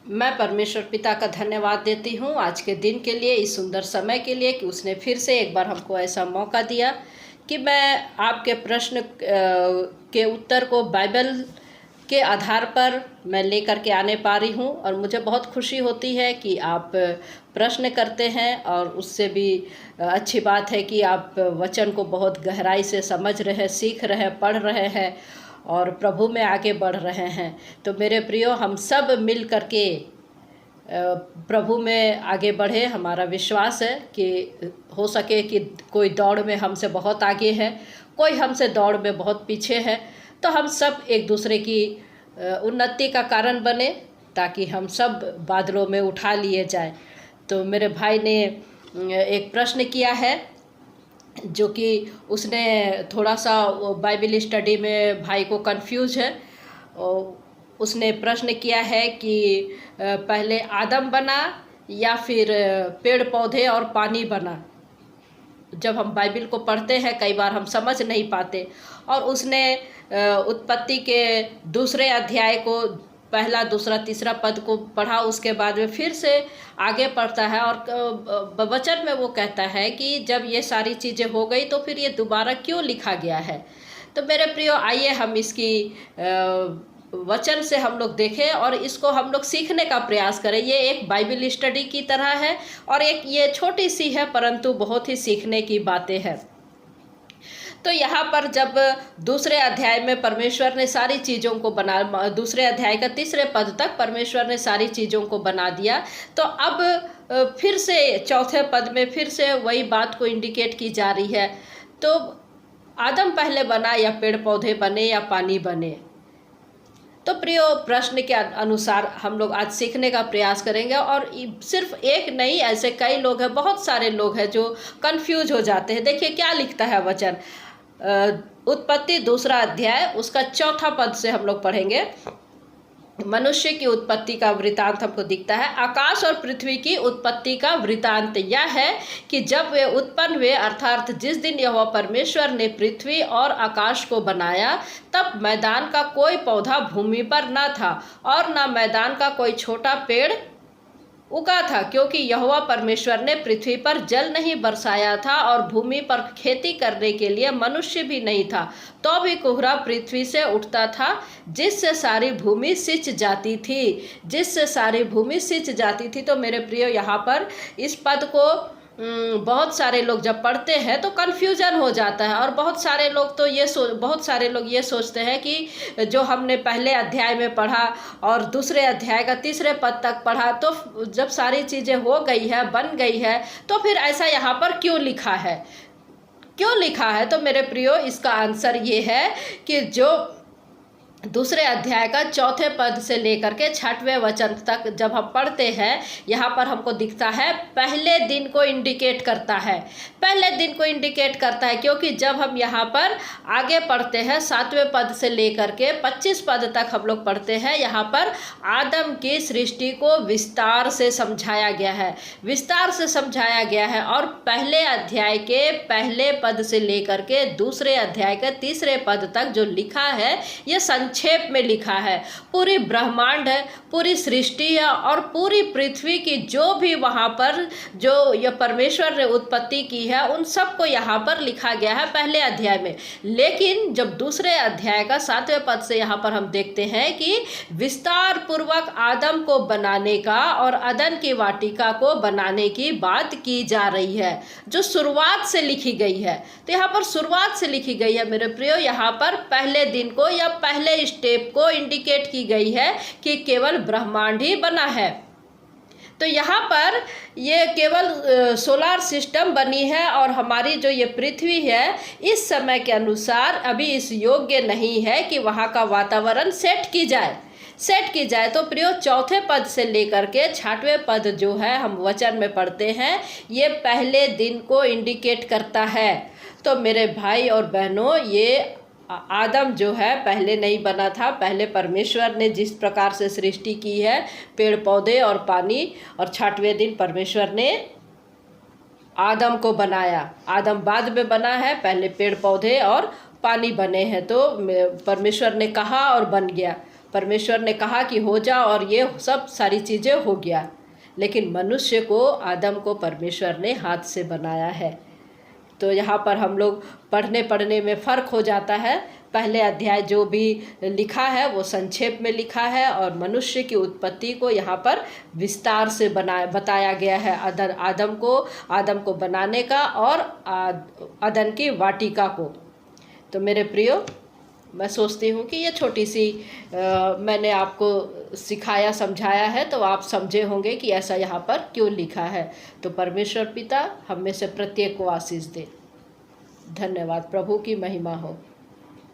मैं परमेश्वर पिता का धन्यवाद देती हूँ आज के दिन के लिए, इस सुंदर समय के लिए कि उसने फिर से एक बार हमको ऐसा मौका दिया कि मैं आपके प्रश्न के उत्तर को बाइबल के आधार पर मैं लेकर के आने पा रही हूँ। और मुझे बहुत खुशी होती है कि आप प्रश्न करते हैं, और उससे भी अच्छी बात है कि आप वचन को बहुत गहराई से समझ रहे हैं, सीख रहे हैं, पढ़ रहे हैं और प्रभु में आगे बढ़ रहे हैं। तो मेरे प्रियो, हम सब मिल करके प्रभु में आगे बढ़े। हमारा विश्वास है कि हो सके कि कोई दौड़ में हमसे बहुत आगे है, कोई हमसे दौड़ में बहुत पीछे है, तो हम सब एक दूसरे की उन्नति का कारण बने, ताकि हम सब बादलों में उठा लिए जाए। तो मेरे भाई ने एक प्रश्न किया है, जो कि उसने थोड़ा सा बाइबल स्टडी में भाई को कंफ्यूज है। उसने प्रश्न किया है कि पहले आदम बना या फिर पेड़ पौधे और पानी बना। जब हम बाइबल को पढ़ते हैं कई बार हम समझ नहीं पाते, और उसने उत्पत्ति के दूसरे अध्याय को पहला, दूसरा, तीसरा पद को पढ़ा। उसके बाद में फिर से आगे पढ़ता है और वचन में वो कहता है कि जब ये सारी चीज़ें हो गई तो फिर ये दोबारा क्यों लिखा गया है। तो मेरे प्रियो, आइए हम इसकी वचन से हम लोग देखें और इसको हम लोग सीखने का प्रयास करें। ये एक बाइबल स्टडी की तरह है और एक ये छोटी सी है, परंतु बहुत ही सीखने की बातें हैं। तो यहाँ पर जब दूसरे अध्याय में परमेश्वर ने सारी चीज़ों को बना, दूसरे अध्याय का तीसरे पद तक परमेश्वर ने सारी चीज़ों को बना दिया, तो अब फिर से चौथे पद में फिर से वही बात को इंडिकेट की जा रही है। तो आदम पहले बना या पेड़ पौधे बने या पानी बने। तो प्रियो, प्रश्न के अनुसार हम लोग आज सीखने का प्रयास करेंगे। और सिर्फ एक नहीं, ऐसे कई लोग हैं, बहुत सारे लोग हैं जो कंफ्यूज हो जाते हैं। देखिए क्या लिखता है वचन, उत्पत्ति दूसरा अध्याय उसका चौथा पद से हम लोग पढ़ेंगे। मनुष्य की उत्पत्ति का वृतांत हमको दिखता है। आकाश और पृथ्वी की उत्पत्ति का वृतांत यह है कि जब वे उत्पन्न हुए, अर्थात जिस दिन यहोवा परमेश्वर ने पृथ्वी और आकाश को बनाया, तब मैदान का कोई पौधा भूमि पर न था और न मैदान का कोई छोटा पेड़ उगा था, क्योंकि यहोवा परमेश्वर ने पृथ्वी पर जल नहीं बरसाया था और भूमि पर खेती करने के लिए मनुष्य भी नहीं था। तो भी कोहरा पृथ्वी से उठता था, जिससे सारी भूमि सिंच जाती थी, जिससे सारी भूमि सिंच जाती थी। तो मेरे प्रियो, यहाँ पर इस पद को बहुत सारे लोग जब पढ़ते हैं तो कन्फ्यूजन हो जाता है। और बहुत सारे लोग तो बहुत सारे लोग ये सोचते हैं कि जो हमने पहले अध्याय में पढ़ा और दूसरे अध्याय का तीसरे पद तक पढ़ा, तो जब सारी चीज़ें हो गई है, बन गई है, तो फिर ऐसा यहाँ पर क्यों लिखा है, क्यों लिखा है। तो मेरे प्रियो, इसका आंसर ये है कि जो दूसरे अध्याय का चौथे पद से लेकर के छठवें वचन तक जब हम पढ़ते हैं, यहाँ पर हमको दिखता है पहले दिन को इंडिकेट करता है, पहले दिन को इंडिकेट करता है। क्योंकि जब हम यहाँ पर आगे पढ़ते हैं, 7वें पद से लेकर के 25 पद तक हम लोग पढ़ते हैं, यहाँ पर आदम की सृष्टि को विस्तार से समझाया गया है, विस्तार से समझाया गया है। और पहले अध्याय के पहले पद से लेकर के दूसरे अध्याय के तीसरे पद तक जो लिखा है, ये संक्षेप में लिखा है। पूरी ब्रह्मांड है, पूरी सृष्टि है और पूरी पृथ्वी की जो भी वहाँ पर जो ये परमेश्वर ने उत्पत्ति की है, उन सबको यहाँ पर लिखा गया है पहले अध्याय में। लेकिन जब दूसरे अध्याय का 7वें पद से यहाँ पर हम देखते हैं कि विस्तार पूर्वक आदम को बनाने का और अदन की वाटिका को बनाने की बात की जा रही है, जो शुरुआत से लिखी गई है। तो यहाँ पर शुरुआत से लिखी गई है मेरे प्रियो, यहाँ पर पहले दिन को या पहले स्टेप को इंडिकेट की गई है कि केवल ब्रह्मांड ही बना है। तो यहाँ पर ये केवल सोलर सिस्टम बनी है और हमारी जो ये पृथ्वी है, इस समय के अनुसार अभी इस योग्य नहीं है कि वहाँ का वातावरण सेट की जाए। तो प्रियो, चौथे पद से लेकर के 6वें पद जो है हम वचन में पढ़ते हैं, ये पहले दिन को इंडिकेट करता है। तो मेरे भाई और बहनों, ये आदम जो है पहले नहीं बना था। पहले परमेश्वर ने जिस प्रकार से सृष्टि की है, पेड़ पौधे और पानी, और 6वें दिन परमेश्वर ने आदम को बनाया। आदम बाद में बना है, पहले पेड़ पौधे और पानी बने हैं। तो परमेश्वर ने कहा और बन गया। परमेश्वर ने कहा कि हो जा, और ये सब सारी चीज़ें हो गया। लेकिन मनुष्य को, आदम को परमेश्वर ने हाथ से बनाया है। तो यहाँ पर हम लोग पढ़ने में फ़र्क हो जाता है। पहले अध्याय जो भी लिखा है वो संक्षेप में लिखा है, और मनुष्य की उत्पत्ति को यहाँ पर विस्तार से बताया गया है। आदम को बनाने का और अदन की वाटिका को। तो मेरे प्रियो, मैं सोचती हूँ कि ये छोटी सी मैंने आपको सिखाया, समझाया है, तो आप समझे होंगे कि ऐसा यहाँ पर क्यों लिखा है। तो परमेश्वर पिता हम में से प्रत्येक को आशीष दे। धन्यवाद। प्रभु की महिमा हो।